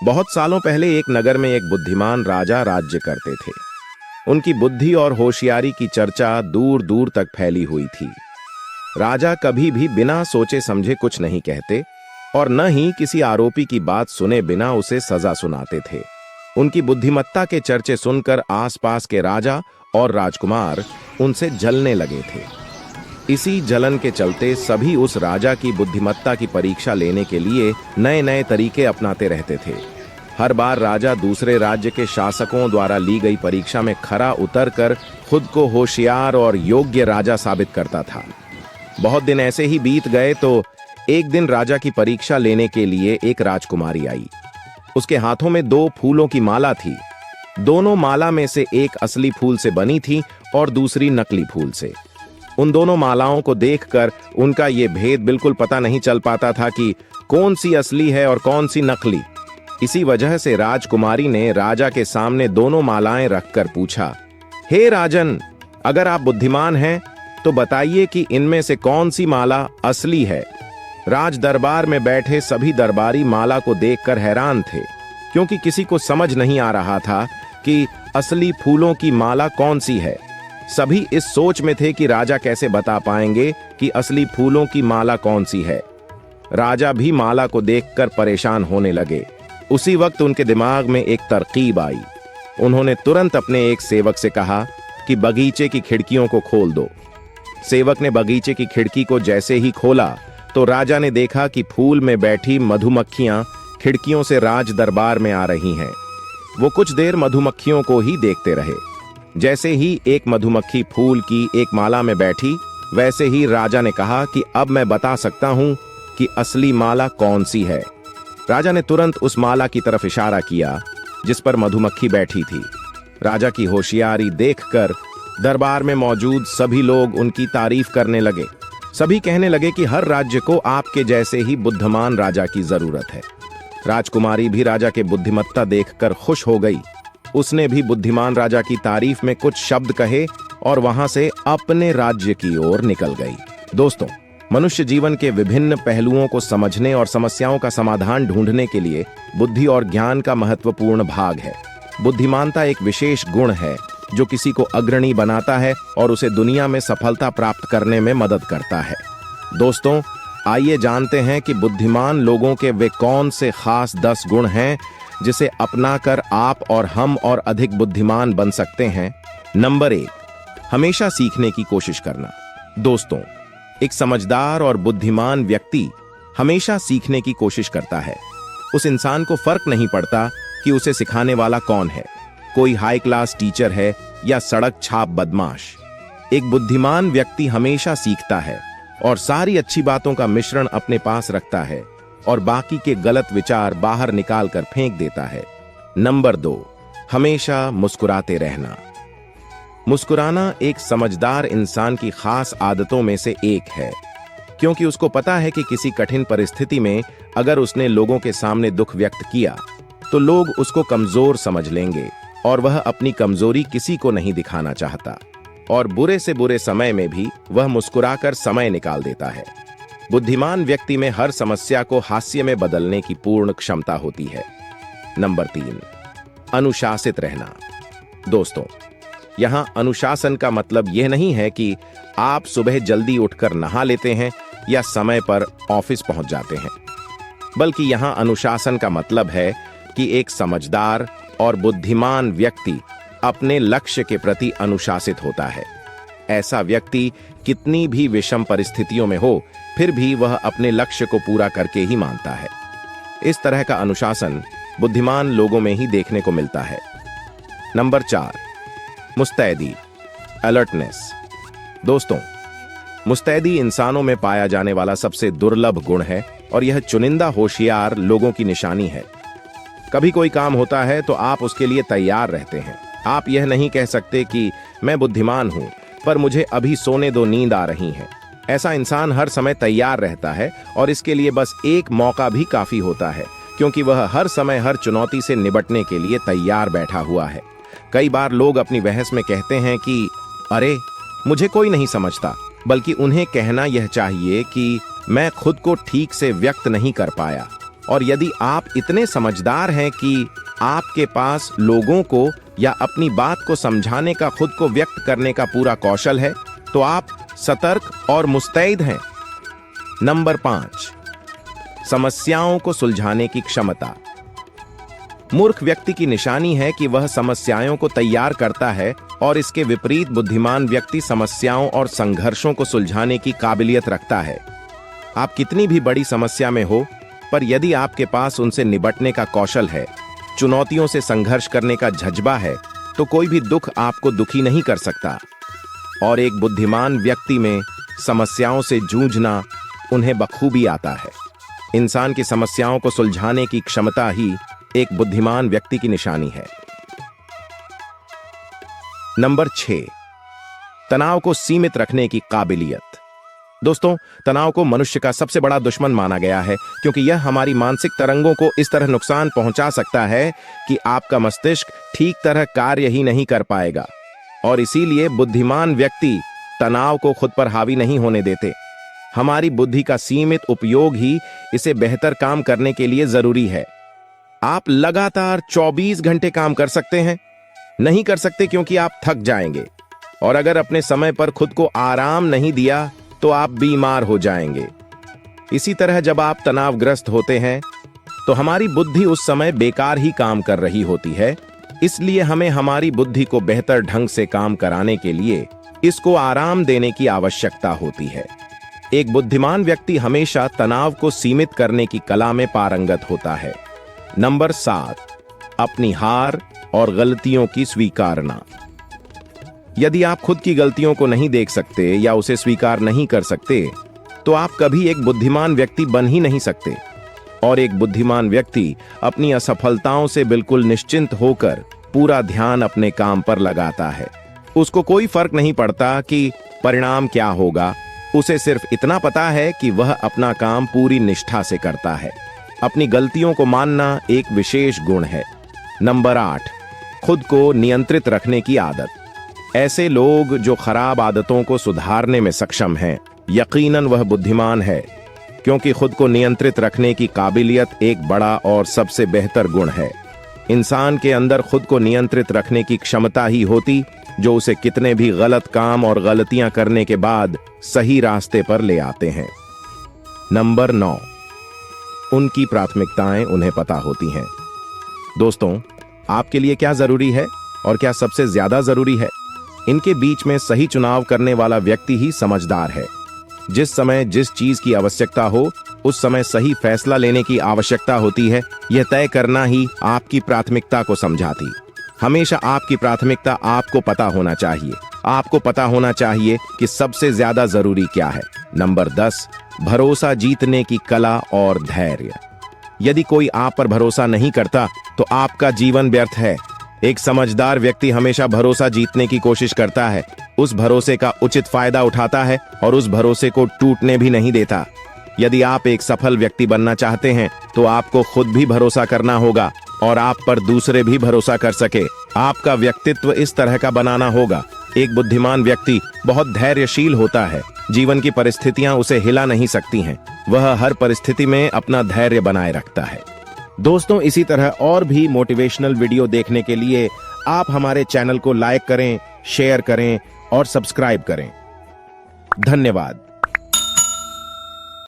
बहुत सालों पहले एक नगर में एक बुद्धिमान राजा राज्य करते थे। उनकी बुद्धि और होशियारी की चर्चा दूर दूर तक फैली हुई थी। राजा कभी भी बिना सोचे समझे कुछ नहीं कहते और न ही किसी आरोपी की बात सुने बिना उसे सजा सुनाते थे। उनकी बुद्धिमत्ता के चर्चे सुनकर आसपास के राजा और राजकुमार उनसे जलने लगे थे। इसी जलन के चलते सभी उस राजा की बुद्धिमत्ता की परीक्षा लेने के लिए नए नए तरीके अपनाते रहते थे। हर बार राजा दूसरे राज्य के शासकों द्वारा ली गई परीक्षा में खरा उतरकर खुद को होशियार और योग्य राजा साबित करता था। बहुत दिन ऐसे ही बीत गए तो एक दिन राजा की परीक्षा लेने के लिए एक राजकुमारी आई। उसके हाथों में 2 फूलों की माला थी। दोनों माला में से एक असली फूल से बनी थी और दूसरी नकली फूल से। उन दोनों मालाओं को देखकर उनका ये भेद बिल्कुल पता नहीं चल पाता था कि कौन सी असली है और कौन सी नकली। इसी वजह से राजकुमारी ने राजा के सामने दोनों मालाएं रखकर पूछा, हे राजन, अगर आप बुद्धिमान हैं तो बताइए कि इनमें से कौन सी माला असली है। राज दरबार में बैठे सभी दरबारी माला को देखकर हैरान थे, क्योंकि किसी को समझ नहीं आ रहा था कि असली फूलों की माला कौन सी है। सभी इस सोच में थे कि राजा कैसे बता पाएंगे कि असली फूलों की माला कौन सी है। राजा भी माला को देखकर परेशान होने लगे। उसी वक्त उनके दिमाग में एक तरकीब आई। उन्होंने तुरंत अपने एक सेवक से कहा कि बगीचे की खिड़कियों को खोल दो। सेवक ने बगीचे की खिड़की को जैसे ही खोला तो राजा ने देखा कि फूल में बैठी मधुमक्खियां खिड़कियों से राज दरबार में आ रही हैं। वो कुछ देर मधुमक्खियों को ही देखते रहे। जैसे ही एक मधुमक्खी फूल की एक माला में बैठी, वैसे ही राजा ने कहा कि अब मैं बता सकता हूं कि असली माला कौन सी है। राजा ने तुरंत उस माला की तरफ इशारा किया जिस पर मधुमक्खी बैठी थी। राजा की होशियारी देखकर दरबार में मौजूद सभी लोग उनकी तारीफ करने लगे। सभी कहने लगे कि हर राज्य को आपके जैसे ही बुद्धिमान राजा की जरूरत है। राजकुमारी भी राजा के बुद्धिमत्ता देखकर खुश हो गई। उसने भी बुद्धिमान राजा की तारीफ में कुछ शब्द कहे और वहां से अपने राज्य की ओर निकल गई। दोस्तों, मनुष्य जीवन के विभिन्न पहलुओं को समझने और समस्याओं का समाधान ढूंढने के लिए बुद्धि और ज्ञान का महत्वपूर्ण भाग है। बुद्धिमानता एक विशेष गुण है जो किसी को अग्रणी बनाता है और उसे दुनिया में सफलता प्राप्त करने में मदद करता है। दोस्तों, आइए जानते हैं कि बुद्धिमान लोगों के वे कौन से खास 10 गुण हैं जिसे अपनाकर आप और हम और अधिक बुद्धिमान बन सकते हैं। नंबर 1, हमेशा सीखने की कोशिश करना। दोस्तों, एक समझदार और बुद्धिमान व्यक्ति हमेशा सीखने की कोशिश करता है। उस इंसान को फर्क नहीं पड़ता कि उसे सिखाने वाला कौन है, कोई हाई क्लास टीचर है या सड़क छाप बदमाश। एक बुद्धिमान व्यक्ति हमेशा सीखता है और सारी अच्छी बातों का मिश्रण अपने पास रखता है और बाकी के गलत विचार बाहर निकाल कर फेंक देता है। नंबर 2, हमेशा मुस्कुराते रहना। मुस्कुराना एक समझदार इंसान की खास आदतों में से एक है, क्योंकि उसको पता है कि किसी कठिन परिस्थिति में अगर उसने लोगों के सामने दुख व्यक्त किया तो लोग उसको कमजोर समझ लेंगे और वह अपनी कमजोरी किसी को नहीं दिखाना चाहता। और बुरे से बुरे समय में भी वह मुस्कुराकर समय निकाल देता है। बुद्धिमान व्यक्ति में हर समस्या को हास्य में बदलने की पूर्ण क्षमता होती है। नंबर 3, अनुशासित रहना। दोस्तों, यहां अनुशासन का मतलब यह नहीं है कि आप सुबह जल्दी उठकर नहा लेते हैं या समय पर ऑफिस पहुंच जाते हैं, बल्कि यहां अनुशासन का मतलब है कि एक समझदार और बुद्धिमान व्यक्ति अपने लक्ष्य के प्रति अनुशासित होता है। ऐसा व्यक्ति कितनी भी विषम परिस्थितियों में हो, फिर भी वह अपने लक्ष्य को पूरा करके ही मानता है। इस तरह का अनुशासन बुद्धिमान लोगों में ही देखने को मिलता है। नंबर 4, मुस्तैदी, अलर्टनेस। दोस्तों, मुस्तैदी इंसानों में पाया जाने वाला सबसे दुर्लभ गुण है और यह चुनिंदा होशियार लोगों की निशानी है। कभी कोई काम होता है तो आप उसके लिए तैयार रहते हैं। आप यह नहीं कह सकते कि मैं बुद्धिमान हूं पर मुझे अभी सोने दो, नींद आ रही है। ऐसा इंसान हर समय तैयार रहता है और इसके लिए बस एक मौका भी काफी होता है, क्योंकि वह हर समय हर चुनौती से निपटने के लिए तैयार बैठा हुआ है। कई बार लोग अपनी बहस में कहते हैं कि अरे मुझे कोई नहीं समझता, बल्कि उन्हें कहना यह चाहिए कि मैं खुद को ठीक से व्यक्त नहीं कर पाया। और यदि आप इतने समझदार हैं कि आपके पास लोगों को या अपनी बात को समझाने का, खुद को व्यक्त करने का पूरा कौशल है, तो आप सतर्क और मुस्तैद हैं। नंबर 5, समस्याओं को सुलझाने की क्षमता। मूर्ख व्यक्ति की निशानी है कि वह समस्याओं को तैयार करता है और इसके विपरीत बुद्धिमान व्यक्ति समस्याओं और संघर्षों को सुलझाने की काबिलियत रखता है। आप कितनी भी बड़ी समस्या में हो, पर यदि आपके पास उनसे निपटने का कौशल है, चुनौतियों से संघर्ष करने का जज्बा है, तो कोई भी दुख आपको दुखी नहीं कर सकता। और एक बुद्धिमान व्यक्ति में समस्याओं से जूझना उन्हें बखूबी आता है। इंसान की समस्याओं को सुलझाने की क्षमता ही एक बुद्धिमान व्यक्ति की निशानी है। नंबर 6, तनाव को सीमित रखने की काबिलियत। दोस्तों, तनाव को मनुष्य का सबसे बड़ा दुश्मन माना गया है, क्योंकि यह हमारी मानसिक तरंगों को इस तरह नुकसान पहुंचा सकता है कि आपका मस्तिष्क ठीक तरह कार्य ही नहीं कर पाएगा। और इसीलिए बुद्धिमान व्यक्ति तनाव को खुद पर हावी नहीं होने देते। हमारी बुद्धि का सीमित उपयोग ही इसे बेहतर काम करने के लिए जरूरी है। आप लगातार 24 घंटे काम कर सकते हैं? नहीं कर सकते, क्योंकि आप थक जाएंगे। और अगर अपने समय पर खुद को आराम नहीं दिया तो आप बीमार हो जाएंगे। इसी तरह जब आप तनावग्रस्त होते हैं तो हमारी बुद्धि उस समय बेकार ही काम कर रही होती है। इसलिए हमें हमारी बुद्धि को बेहतर ढंग से काम कराने के लिए इसको आराम देने की आवश्यकता होती है। एक बुद्धिमान व्यक्ति हमेशा तनाव को सीमित करने की कला में पारंगत होता है। नंबर 7, अपनी हार और गलतियों की स्वीकारना। यदि आप खुद की गलतियों को नहीं देख सकते या उसे स्वीकार नहीं कर सकते, तो आप कभी एक बुद्धिमान व्यक्ति बन ही नहीं सकते। और एक बुद्धिमान व्यक्ति अपनी असफलताओं से बिल्कुल निश्चिंत होकर पूरा ध्यान अपने काम पर लगाता है। उसको कोई फर्क नहीं पड़ता कि परिणाम क्या होगा, उसे सिर्फ इतना पता है कि वह अपना काम पूरी निष्ठा से करता है। अपनी गलतियों को मानना एक विशेष गुण है। नंबर 8, खुद को नियंत्रित रखने की आदत। ऐसे लोग जो खराब आदतों को सुधारने में सक्षम हैं, यकीनन वह बुद्धिमान है, क्योंकि खुद को नियंत्रित रखने की काबिलियत एक बड़ा और सबसे बेहतर गुण है। इंसान के अंदर खुद को नियंत्रित रखने की क्षमता ही होती जो उसे कितने भी गलत काम और गलतियां करने के बाद सही रास्ते पर ले आते हैं। नंबर 9, उनकी प्राथमिकताएं उन्हें पता होती हैं। दोस्तों, आपके लिए क्या जरूरी है और क्या सबसे ज्यादा जरूरी है, इनके बीच में सही चुनाव करने वाला व्यक्ति ही समझदार है। जिस समय जिस चीज की आवश्यकता हो, उस समय सही फैसला लेने की आवश्यकता होती है। यह तय करना ही आपकी प्राथमिकता को समझाती। हमेशा आपकी प्राथमिकता आपको पता होना चाहिए। आपको पता होना चाहिए कि सबसे ज्यादा जरूरी क्या है। नंबर 10, भरोसा जीतने की कला और धैर्य। यदि कोई आप पर भरोसा नहीं करता तो आपका जीवन व्यर्थ है। एक समझदार व्यक्ति हमेशा भरोसा जीतने की कोशिश करता है, उस भरोसे का उचित फायदा उठाता है और उस भरोसे को टूटने भी नहीं देता। यदि आप एक सफल व्यक्ति बनना चाहते हैं तो आपको खुद भी भरोसा करना होगा और आप पर दूसरे भी भरोसा कर सके। आपका व्यक्तित्व इस तरह का बनाना होगा। एक बुद्धिमान व्यक्ति बहुत धैर्यशील होता है। जीवन की परिस्थितियां उसे हिला नहीं सकती हैं। वह हर परिस्थिति में अपना धैर्य बनाए रखता है। दोस्तों, इसी तरह और भी मोटिवेशनल वीडियो देखने के लिए आप हमारे चैनल को लाइक करें, शेयर करें और सब्सक्राइब करें। धन्यवाद।